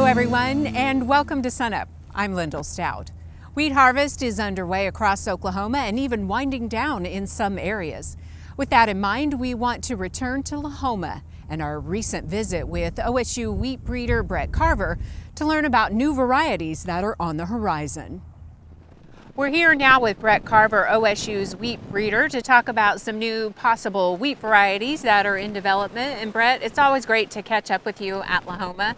everyone, and welcome to SUNUP. I'm Lyndall Stout. Wheat harvest is underway across Oklahoma and even winding down in some areas. With that in mind, we want to return to Lahoma and our recent visit with OSU wheat breeder Brett Carver to learn about new varieties that are on the horizon. We're here now with Brett Carver, OSU's wheat breeder, to talk about some new possible wheat varieties that are in development. And Brett, it's always great to catch up with you at Lahoma.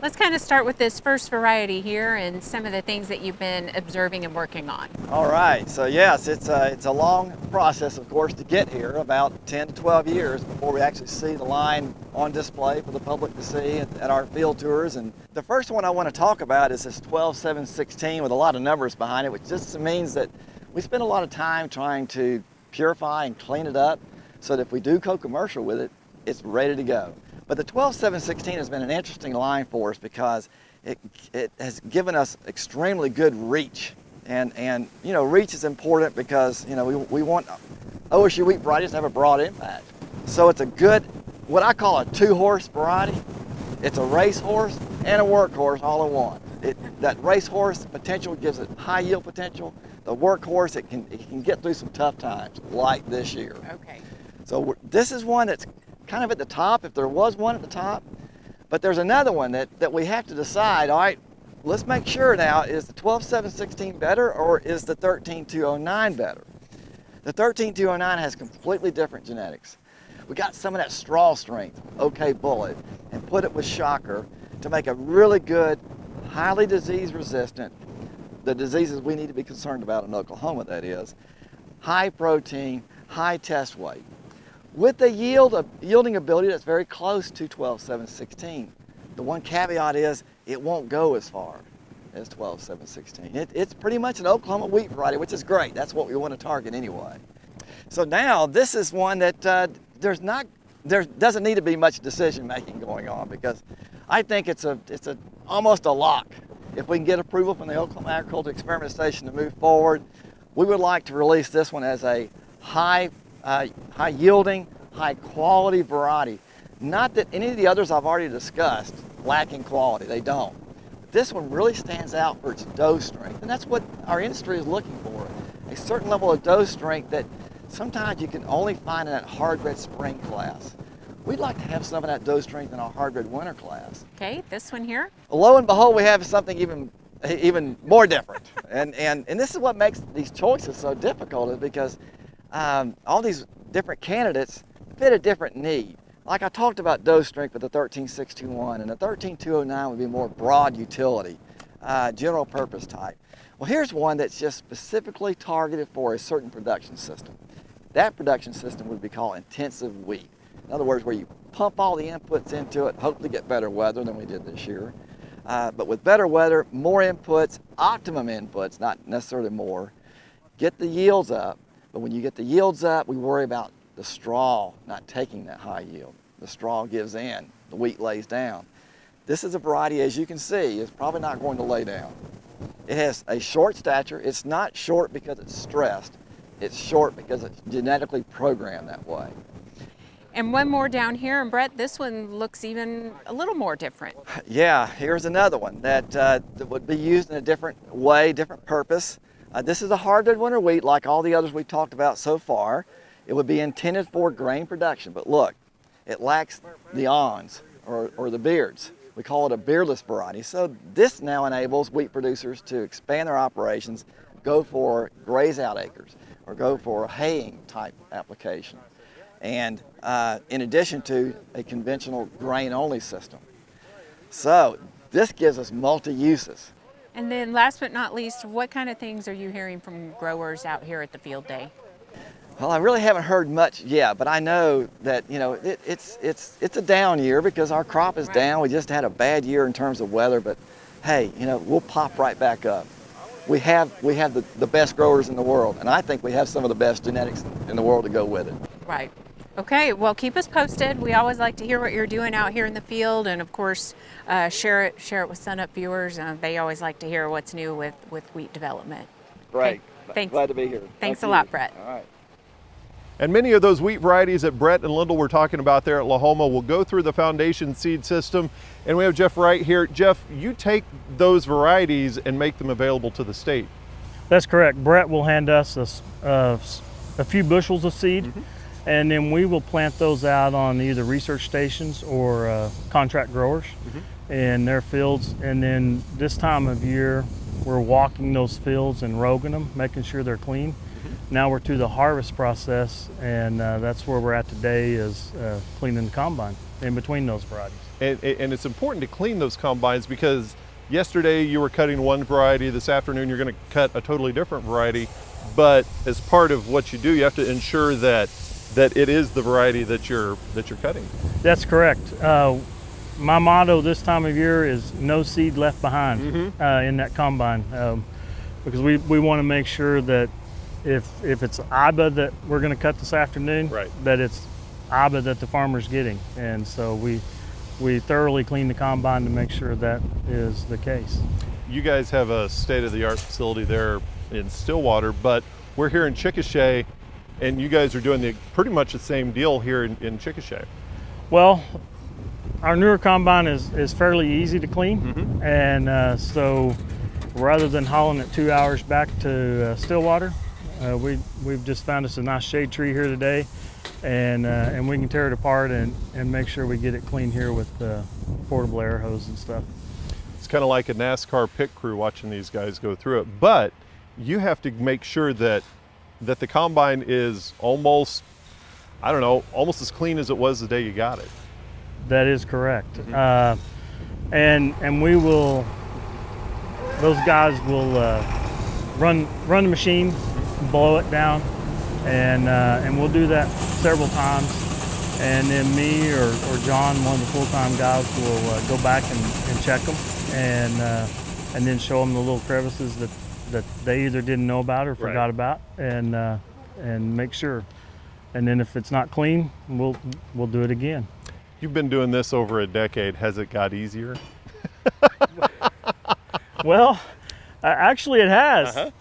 Let's kind of start with this first variety here and some of the things that you've been observing and working on. All right, so yes, it's a long process, of course, to get here, about 10 to 12 years before we actually see the line on display for the public to see at our field tours. And the first one I want to talk about is this 12-7-16 with a lot of numbers behind it, which just means that we spend a lot of time trying to purify and clean it up so that if we do co-commercial with it, it's ready to go. But the 12-7-16 has been an interesting line for us because it has given us extremely good reach. And you know, reach is important because, you know, we want OSU wheat varieties to have a broad impact. So it's a good, what I call a two-horse variety. It's a racehorse and a workhorse all in one. That racehorse potential gives it high yield potential. The workhorse, it can get through some tough times like this year. Okay. So this is one that's kind of at the top, if there was one at the top. But there's another one that we have to decide, all right, let's make sure now, is the 12-7-16 better or is the 13-209 better? The 13-209 has completely different genetics. We got some of that straw strength, OK Bullet, and put it with Shocker to make a really good, highly disease resistant, the diseases we need to be concerned about in Oklahoma, that is, high protein, high test weight, with the yielding ability that's very close to 12-7-16. The one caveat is it won't go as far as 12-7-16. It's pretty much an Oklahoma wheat variety, which is great. That's what we want to target anyway. So now this is one that there doesn't need to be much decision making going on, because I think it's almost a lock. If we can get approval from the Oklahoma Agricultural Experiment Station to move forward, we would like to release this one as a high yielding, high quality variety. Not that any of the others I've already discussed lack in quality, they don't. But this one really stands out for its dough strength, and that's what our industry is looking for. A certain level of dough strength that sometimes you can only find in that hard red spring class. We'd like to have some of that dough strength in our hard red winter class. Okay, this one here. Lo and behold, we have something even more different. and this is what makes these choices so difficult, is because all these different candidates fit a different need. Like I talked about dough strength with the 13-621, and the 13-209 would be more broad utility, general purpose type. Well, here's one that's just specifically targeted for a certain production system. That production system would be called intensive wheat. In other words, where you pump all the inputs into it, hopefully get better weather than we did this year. But with better weather, more inputs, optimum inputs, not necessarily more, get the yields up. But when you get the yields up, we worry about the straw not taking that high yield. The straw gives in, the wheat lays down. This is a variety, as you can see, is probably not going to lay down. It has a short stature. It's not short because it's stressed. It's short because it's genetically programmed that way. And one more down here, and Brett, this one looks even a little more different. Yeah, here's another one that would be used in a different way, different purpose. This is a hard red winter wheat like all the others we've talked about so far. It would be intended for grain production, but look, it lacks the awns or the beards. We call it a beardless variety. So this now enables wheat producers to expand their operations, go for graze out acres, or go for a haying type application. And in addition to a conventional grain only system. So this gives us multi-uses. And then last but not least, what kind of things are you hearing from growers out here at the field day? Well, I really haven't heard much yet, but I know that, you know, it's a down year because our crop is down. We just had a bad year in terms of weather, but hey, you know, we'll pop right back up. We have the best growers in the world, and I think we have some of the best genetics in the world to go with it. Right. Okay, well, keep us posted. We always like to hear what you're doing out here in the field, and of course, share it with SUNUP viewers. They always like to hear what's new with wheat development. Great. Okay. Thanks. Glad to be here. Thanks a lot, Brett. All right. And many of those wheat varieties that Brett and Lyndall were talking about there at Lahoma will go through the foundation seed system. And we have Jeff Wright here. Jeff, you take those varieties and make them available to the state. That's correct. Brett will hand us a few bushels of seed, and then we will plant those out on either research stations or contract growers in their fields. And then this time of year, we're walking those fields and roguing them, making sure they're clean. Now we're through the harvest process, and that's where we're at today, is cleaning the combine in between those varieties. And it's important to clean those combines, because yesterday you were cutting one variety, this afternoon you're going to cut a totally different variety. But as part of what you do, you have to ensure that it is the variety that you're cutting. That's correct. My motto this time of year is no seed left behind in that combine, because we want to make sure that if it's IBA that we're going to cut this afternoon, that it's IBA that the farmer's getting. And so we thoroughly clean the combine to make sure that is the case. You guys have a state-of-the-art facility there in Stillwater, but we're here in Chickasha, and you guys are doing pretty much the same deal here in Chickasha. Well, our newer combine is fairly easy to clean, and so rather than hauling it 2 hours back to Stillwater, we've just found us a nice shade tree here today, and we can tear it apart and make sure we get it clean here with portable air hose and stuff. It's kind of like a NASCAR pit crew watching these guys go through it, but you have to make sure that the combine is almost, I don't know, almost as clean as it was the day you got it. That is correct. And we will, those guys will run the machine, blow it down, and we'll do that several times. And then me or John, one of the full-time guys, will go back and check them, and then show them the little crevices that they either didn't know about or forgot about, and make sure. And then if it's not clean, we'll do it again. You've been doing this over a decade. Has it got easier? Well, actually it has.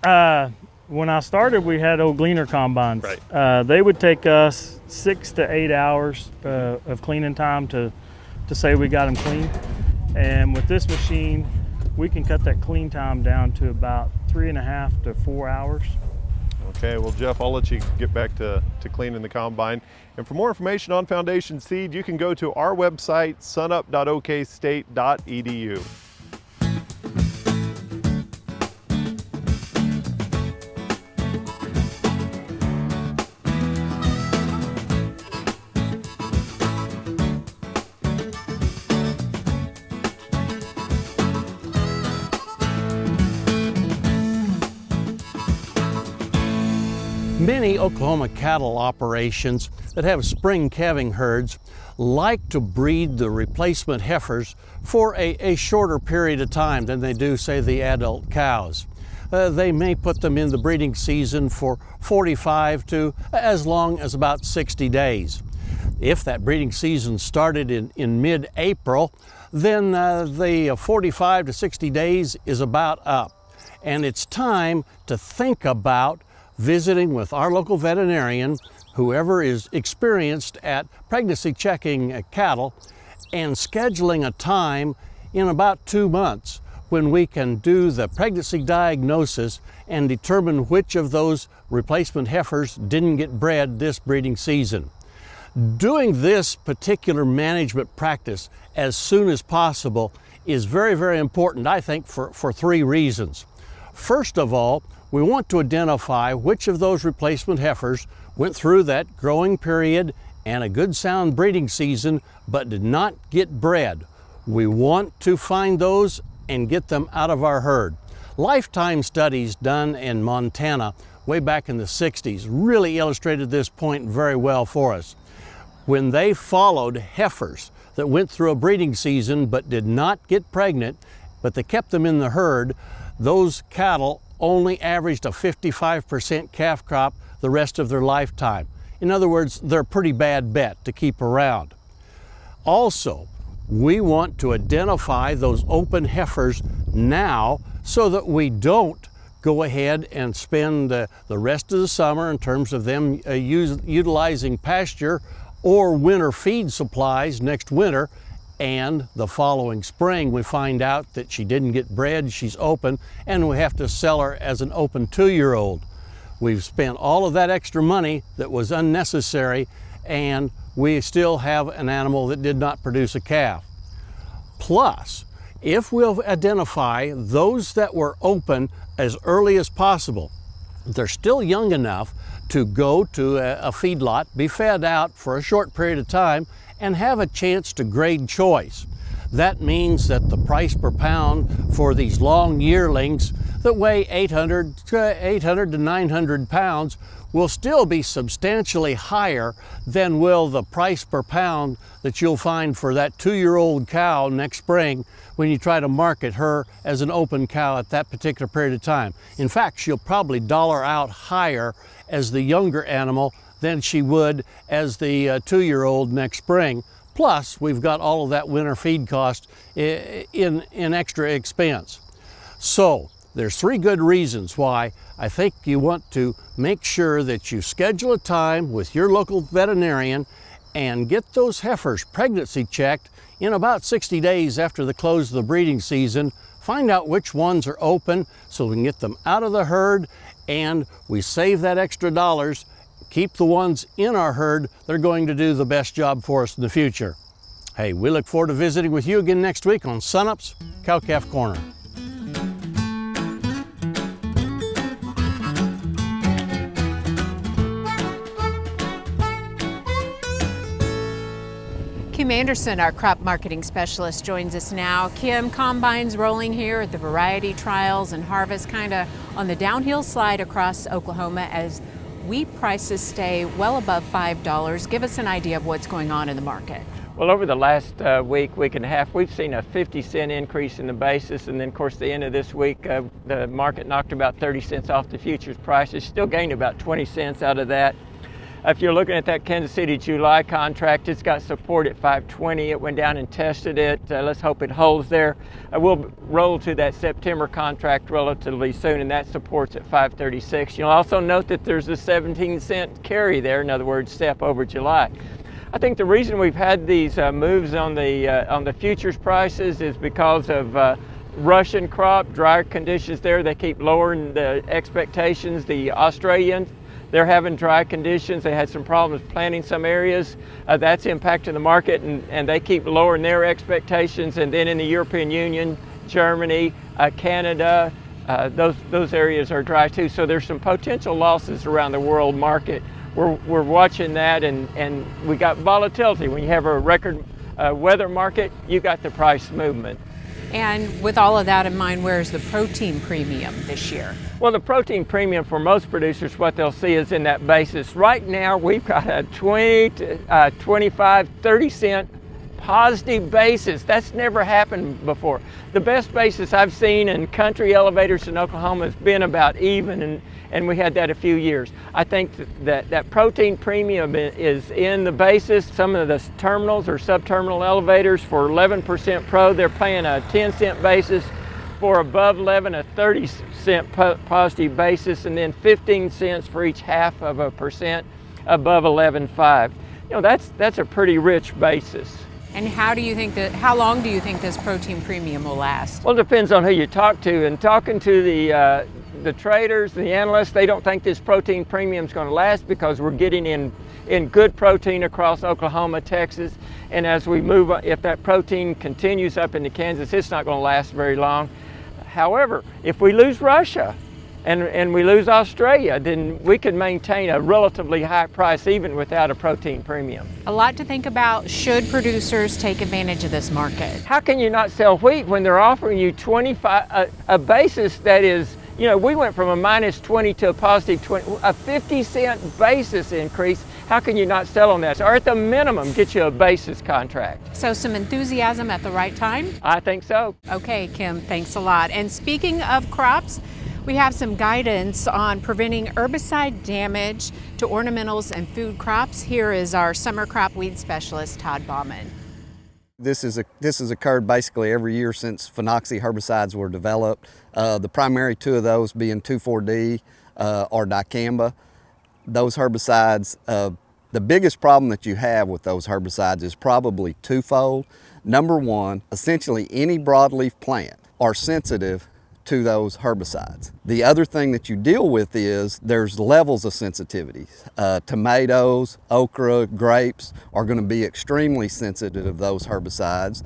When I started, we had old gleaner combines. They would take us 6 to 8 hours of cleaning time to say we got them clean. And with this machine, we can cut that clean time down to about 3.5 to 4 hours. Okay, well, Jeff, I'll let you get back to cleaning the combine. And for more information on Foundation Seed, you can go to our website, sunup.okstate.edu. Many Oklahoma cattle operations that have spring calving herds like to breed the replacement heifers for a shorter period of time than they do, say, the adult cows. They may put them in the breeding season for 45 to as long as about 60 days. If that breeding season started in mid-April, then the 45 to 60 days is about up. And it's time to think about visiting with our local veterinarian, whoever is experienced at pregnancy checking cattle, and scheduling a time in about 2 months when we can do the pregnancy diagnosis and determine which of those replacement heifers didn't get bred this breeding season. Doing this particular management practice as soon as possible is very, very important, I think, for 3 reasons. First of all, we want to identify which of those replacement heifers went through that growing period and a good sound breeding season but did not get bred. We want to find those and get them out of our herd. Lifetime studies done in Montana way back in the 60s really illustrated this point very well for us. When they followed heifers that went through a breeding season but did not get pregnant, but they kept them in the herd, those cattle only averaged a 55% calf crop the rest of their lifetime. In other words, they're a pretty bad bet to keep around. Also, we want to identify those open heifers now so that we don't go ahead and spend the rest of the summer in terms of them utilizing pasture or winter feed supplies next winter, and the following spring we find out that she didn't get bred, she's open, and we have to sell her as an open 2-year-old. We've spent all of that extra money that was unnecessary, and we still have an animal that did not produce a calf. Plus, if we'll identify those that were open as early as possible, they're still young enough to go to a feedlot, be fed out for a short period of time, and have a chance to grade choice. That means that the price per pound for these long yearlings that weigh 800 to 900 pounds will still be substantially higher than will the price per pound that you'll find for that 2-year-old cow next spring when you try to market her as an open cow at that particular period of time. In fact, she'll probably dollar out higher as the younger animal than she would as the 2-year-old next spring. Plus, we've got all of that winter feed cost in extra expense. So, there's 3 good reasons why I think you want to make sure that you schedule a time with your local veterinarian and get those heifers pregnancy checked in about 60 days after the close of the breeding season. Find out which ones are open so we can get them out of the herd, and we save that extra dollars, keep the ones in our herd that are going to do the best job for us in the future. Hey, we look forward to visiting with you again next week on SUNUP's Cow-Calf Corner. Kim Anderson, our crop marketing specialist, joins us now. Kim, combines rolling here at the variety trials and harvest kind of on the downhill slide across Oklahoma as wheat prices stay well above $5. Give us an idea of what's going on in the market. Well, over the last week and a half, we've seen a 50-cent increase in the basis, and then of course the end of this week the market knocked about 30 cents off the futures prices, still gained about 20 cents out of that. If you're looking at that Kansas City July contract, it's got support at 520. It went down and tested it. Let's hope it holds there. We'll roll to that September contract relatively soon, and that supports at 536. You'll also note that there's a 17-cent carry there, in other words, step over July. I think the reason we've had these moves on the futures prices is because of Russian crop, drier conditions there. They keep lowering the expectations. The Australians, they're having dry conditions. They had some problems planting some areas. That's impacting the market, and they keep lowering their expectations. And then in the European Union, Germany, Canada, those areas are dry too. So there's some potential losses around the world market. We're watching that, and we got volatility. When you have a record weather market, you got the price movement. And with all of that in mind, where's the protein premium this year? Well, the protein premium for most producers, what they'll see is in that basis. Right now, we've got a 20, 25, 30 cent positive basis. That's never happened before. The best basis I've seen in country elevators in Oklahoma has been about even, and we had that a few years. I think that protein premium is in the basis. Some of the terminals or subterminal elevators for 11% pro, they're paying a 10-cent basis. For above 11, a 30-cent positive basis, and then 15 cents for each 0.5% above 11.5. You know, that's a pretty rich basis. And how long do you think this protein premium will last? Well, it depends on who you talk to. And talking to the traders, the analysts, they don't think this protein premium is going to last because we're getting in good protein across Oklahoma, Texas. And as we move, if that protein continues up into Kansas, it's not going to last very long. However, if we lose Russia and we lose Australia, then we can maintain a relatively high price even without a protein premium. A lot to think about. Should producers take advantage of this market? How can you not sell wheat when they're offering you 25, a basis that is, you know, we went from a -20 to a positive 20, a 50-cent basis increase. How can you not sell on that? Or at the minimum, get you a basis contract. So some enthusiasm at the right time? I think so. Okay, Kim, thanks a lot. And speaking of crops, we have some guidance on preventing herbicide damage to ornamentals and food crops. Here is our summer crop weed specialist, Todd Baughman. This has occurred basically every year since phenoxy herbicides were developed. The primary two of those being 2,4-D or dicamba. Those herbicides, the biggest problem that you have with those herbicides is probably twofold. Number one, essentially any broadleaf plant are sensitive to those herbicides. The other thing that you deal with is there's levels of sensitivity. Tomatoes, okra, grapes are going to be extremely sensitive to those herbicides.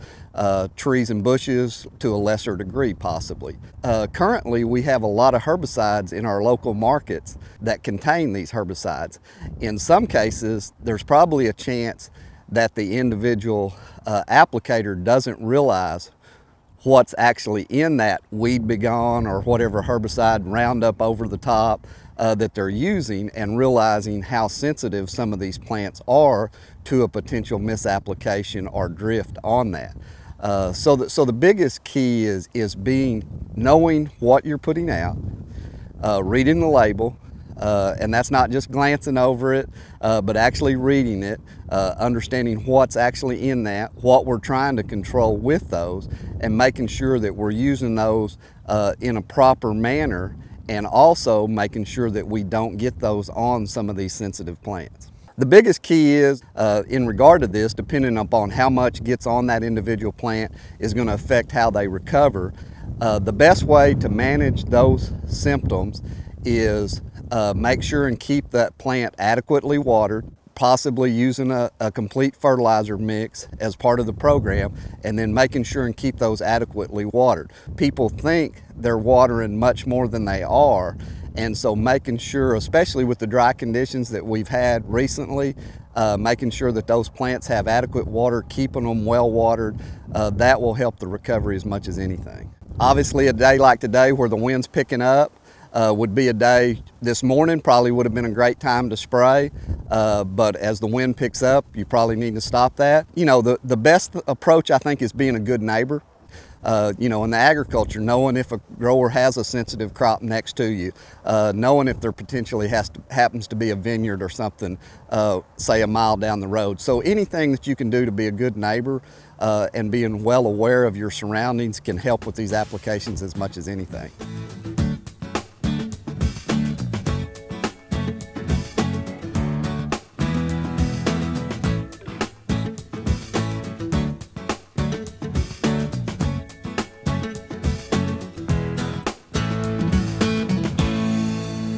Trees and bushes to a lesser degree possibly. Currently we have a lot of herbicides in our local markets that contain these herbicides. In some cases there's probably a chance that the individual applicator doesn't realize what's actually in that Weed B Gone or whatever herbicide Roundup over the top that they're using, and realizing how sensitive some of these plants are to a potential misapplication or drift on that. So the biggest key is knowing what you're putting out, reading the label, and that's not just glancing over it, but actually reading it, understanding what's actually in that, what we're trying to control with those, and making sure that we're using those in a proper manner, and also making sure that we don't get those on some of these sensitive plants. The biggest key is, in regard to this, depending upon how much gets on that individual plant is going to affect how they recover. The best way to manage those symptoms is make sure and keep that plant adequately watered, possibly using a complete fertilizer mix as part of the program, and then making sure and keep those adequately watered. People think they're watering much more than they are, and so making sure, especially with the dry conditions that we've had recently, making sure that those plants have adequate water, keeping them well watered, that will help the recovery as much as anything. Obviously a day like today where the wind's picking up, would be a day, this morning probably would have been a great time to spray, but as the wind picks up, you probably need to stop that. You know, the best approach I think is being a good neighbor. You know, in the agriculture, knowing if a grower has a sensitive crop next to you, knowing if there potentially happens to be a vineyard or something, say a mile down the road. So anything that you can do to be a good neighbor and being well aware of your surroundings can help with these applications as much as anything.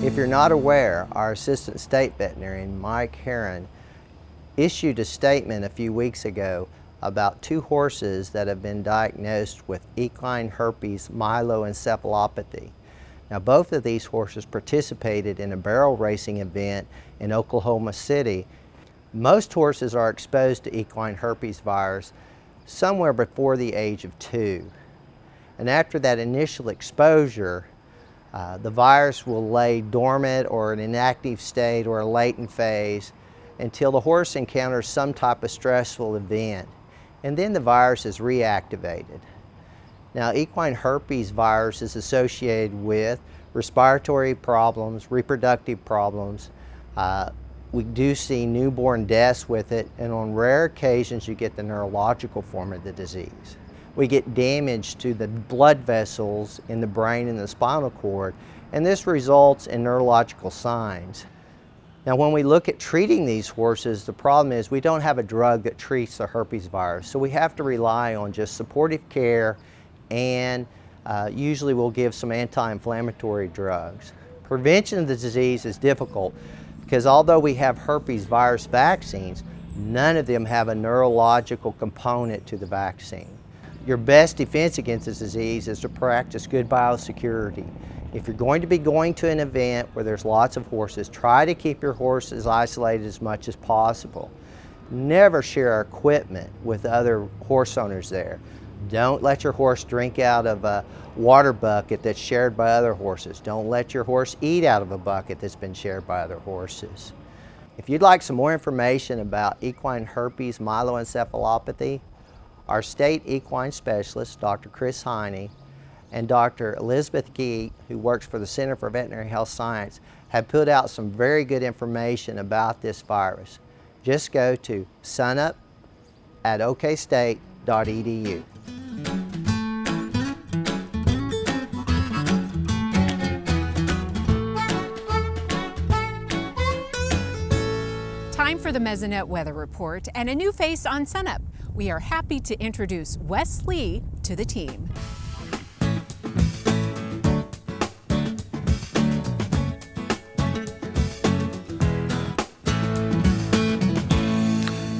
If you're not aware, our Assistant State Veterinarian, Mike Heron, issued a statement a few weeks ago about 2 horses that have been diagnosed with equine herpes myeloencephalopathy. Now, both of these horses participated in a barrel racing event in Oklahoma City. Most horses are exposed to equine herpes virus somewhere before the age of 2. And after that initial exposure, the virus will lay dormant or an inactive state or a latent phase until the horse encounters some type of stressful event, and then the virus is reactivated. Now, equine herpes virus is associated with respiratory problems, reproductive problems. We do see newborn deaths with it, and on rare occasions you get the neurological form of the disease. We get damage to the blood vessels in the brain and the spinal cord, and this results in neurological signs. Now, when we look at treating these horses, the problem is we don't have a drug that treats the herpes virus, so we have to rely on just supportive care, and usually we'll give some anti-inflammatory drugs. Prevention of the disease is difficult because although we have herpes virus vaccines, none of them have a neurological component to the vaccine. Your best defense against this disease is to practice good biosecurity. If you're going to be going to an event where there's lots of horses, try to keep your horses isolated as much as possible. Never share equipment with other horse owners there. Don't let your horse drink out of a water bucket that's shared by other horses. Don't let your horse eat out of a bucket that's been shared by other horses. If you'd like some more information about equine herpes myeloencephalopathy, our state equine specialist, Dr. Chris Heine, and Dr. Elizabeth Geet, who works for the Center for Veterinary Health Science, have put out some very good information about this virus. Just go to SUNUP at OKState.gov sunup.edu. Time for the Mesonet Weather Report and a new face on SUNUP. We are happy to introduce Wes Lee to the team.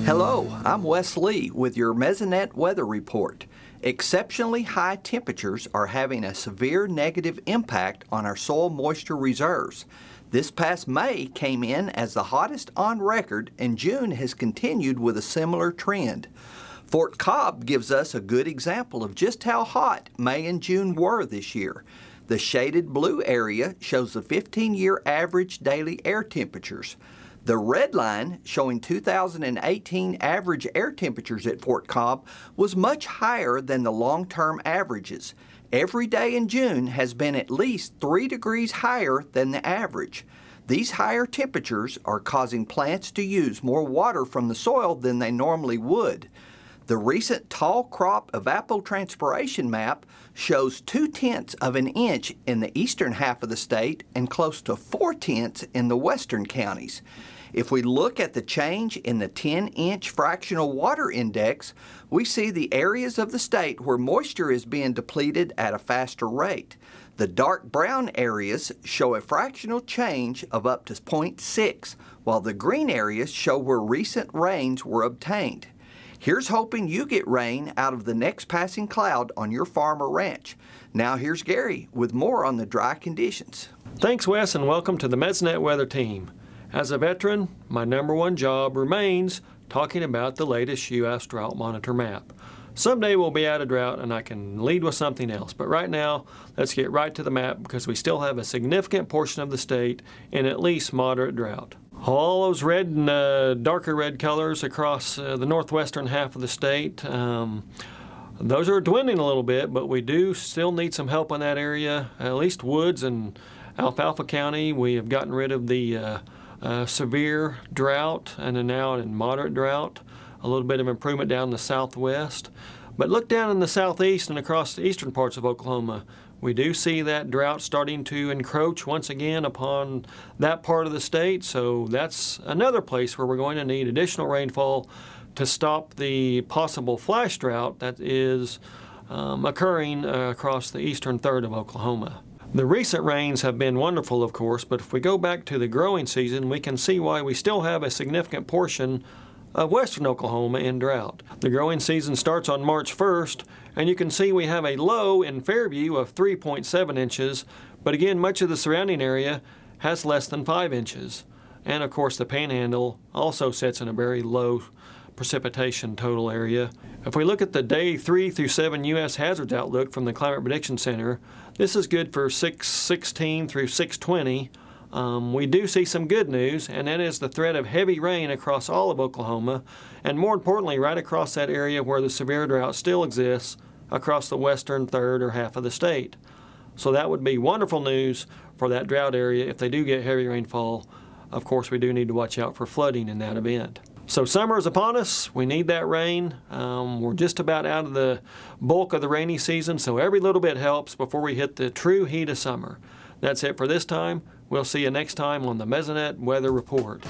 Hello, I'm Wes Lee with your Mesonet Weather Report. Exceptionally high temperatures are having a severe negative impact on our soil moisture reserves. This past May came in as the hottest on record, and June has continued with a similar trend. Fort Cobb gives us a good example of just how hot May and June were this year. The shaded blue area shows the 15-year average daily air temperatures. The red line, showing 2018 average air temperatures at Fort Cobb, was much higher than the long-term averages. Every day in June has been at least 3 degrees higher than the average. These higher temperatures are causing plants to use more water from the soil than they normally would. The recent tall crop evapotranspiration map shows 0.2 of an inch in the eastern half of the state and close to 0.4 in the western counties. If we look at the change in the 10-inch fractional water index, we see the areas of the state where moisture is being depleted at a faster rate. The dark brown areas show a fractional change of up to 0.6, while the green areas show where recent rains were obtained. Here's hoping you get rain out of the next passing cloud on your farm or ranch. Now here's Gary with more on the dry conditions. Thanks, Wes, and welcome to the Mesonet Weather Team. As a veteran, my #1 job remains talking about the latest U.S. Drought Monitor map. Someday we'll be out of drought and I can lead with something else, but right now let's get right to the map because we still have a significant portion of the state in at least moderate drought. All those red and darker red colors across the northwestern half of the state, those are dwindling a little bit, but we do still need some help in that area. At least Woods and Alfalfa County, we have gotten rid of the severe drought and are now in moderate drought. A little bit of improvement down in the southwest. But look down in the southeast and across the eastern parts of Oklahoma. We do see that drought starting to encroach once again upon that part of the state, so that's another place where we're going to need additional rainfall to stop the possible flash drought that is occurring across the eastern third of Oklahoma. The recent rains have been wonderful, of course, but if we go back to the growing season, we can see why we still have a significant portion of western Oklahoma in drought. The growing season starts on March 1st, and you can see we have a low in Fairview of 3.7 inches, but again, much of the surrounding area has less than 5 inches. And of course, the Panhandle also sits in a very low precipitation total area. If we look at the day 3 through 7 U.S. hazards outlook from the Climate Prediction Center, this is good for 6/16 through 6/20. We do see some good news, and that is the threat of heavy rain across all of Oklahoma, and more importantly, right across that area where the severe drought still exists, across the western third or half of the state. So that would be wonderful news for that drought area if they do get heavy rainfall. Of course, we do need to watch out for flooding in that event. So summer is upon us. We need that rain. We're just about out of the bulk of the rainy season, so every little bit helps before we hit the true heat of summer. That's it for this time. We'll see you next time on the Mesonet Weather Report.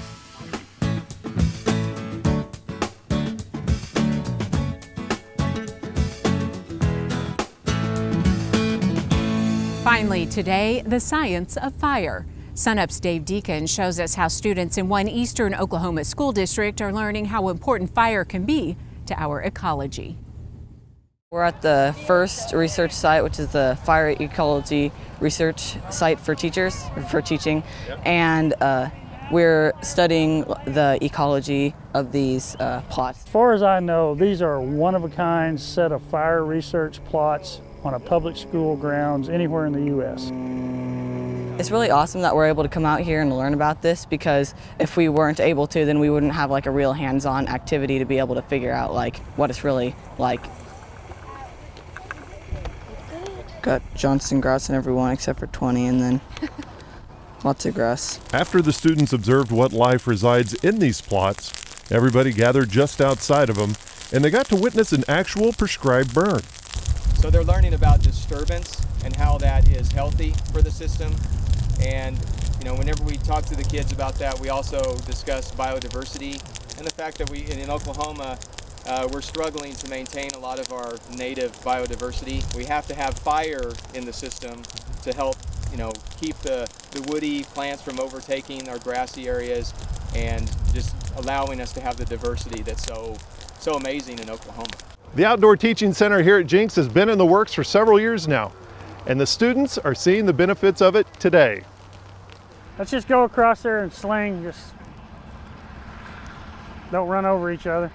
Finally today, the science of fire. SUNUP's Dave Deacon shows us how students in one eastern Oklahoma school district are learning how important fire can be to our ecology. We're at the first research site, which is the fire ecology research site for teachers, for teaching, and we're studying the ecology of these plots. As far as I know, these are a one-of-a-kind set of fire research plots on a public school grounds anywhere in the U.S. It's really awesome that we're able to come out here and learn about this, because if we weren't able to, then we wouldn't have like a real hands-on activity to be able to figure out like what it's really like. Got Johnston grass in everyone except for 20, and then lots of grass. After the students observed what life resides in these plots, everybody gathered just outside of them and they got to witness an actual prescribed burn. So they're learning about disturbance and how that is healthy for the system. And whenever we talk to the kids about that, we also discuss biodiversity and the fact that in Oklahoma, we're struggling to maintain a lot of our native biodiversity. We have to have fire in the system to help, keep the woody plants from overtaking our grassy areas and just allowing us to have the diversity that's so amazing in Oklahoma. The Outdoor Teaching Center here at Jenks has been in the works for several years now, and the students are seeing the benefits of it today. Let's just go across there and sling, just don't run over each other.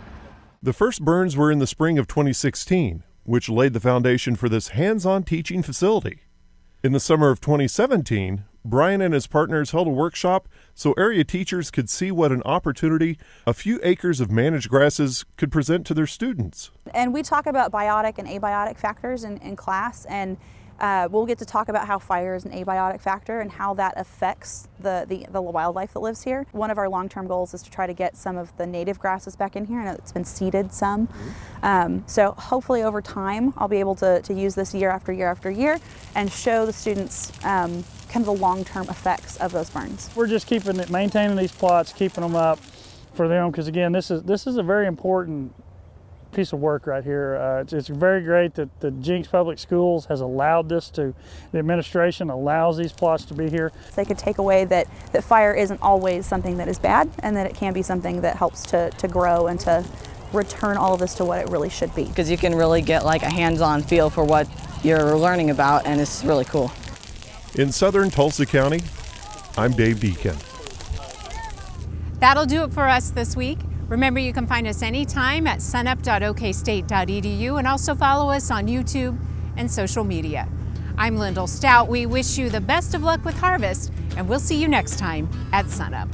The first burns were in the spring of 2016, which laid the foundation for this hands-on teaching facility. In the summer of 2017, Brian and his partners held a workshop so area teachers could see what an opportunity a few acres of managed grasses could present to their students. And we talk about biotic and abiotic factors in class, and we'll get to talk about how fire is an abiotic factor and how that affects the wildlife that lives here. One of our long-term goals is to try to get some of the native grasses back in here. I know it's been seeded some. So hopefully over time I'll be able to use this year after year after year and show the students kind of the long-term effects of those burns. We're just maintaining these plots, keeping them up for them, because again, this is a very important piece of work right here. It's very great that the Jenks Public Schools has allowed this the administration allows these plots to be here. They could take away that fire isn't always something that is bad, and that it can be something that helps to grow and to return all of this to what it really should be. Because you can really get like a hands-on feel for what you're learning about, and it's really cool. In southern Tulsa County, I'm Dave Deacon. That'll do it for us this week. Remember, you can find us anytime at sunup.okstate.edu and also follow us on YouTube and social media. I'm Lyndall Stout. We wish you the best of luck with harvest, and we'll see you next time at SUNUP.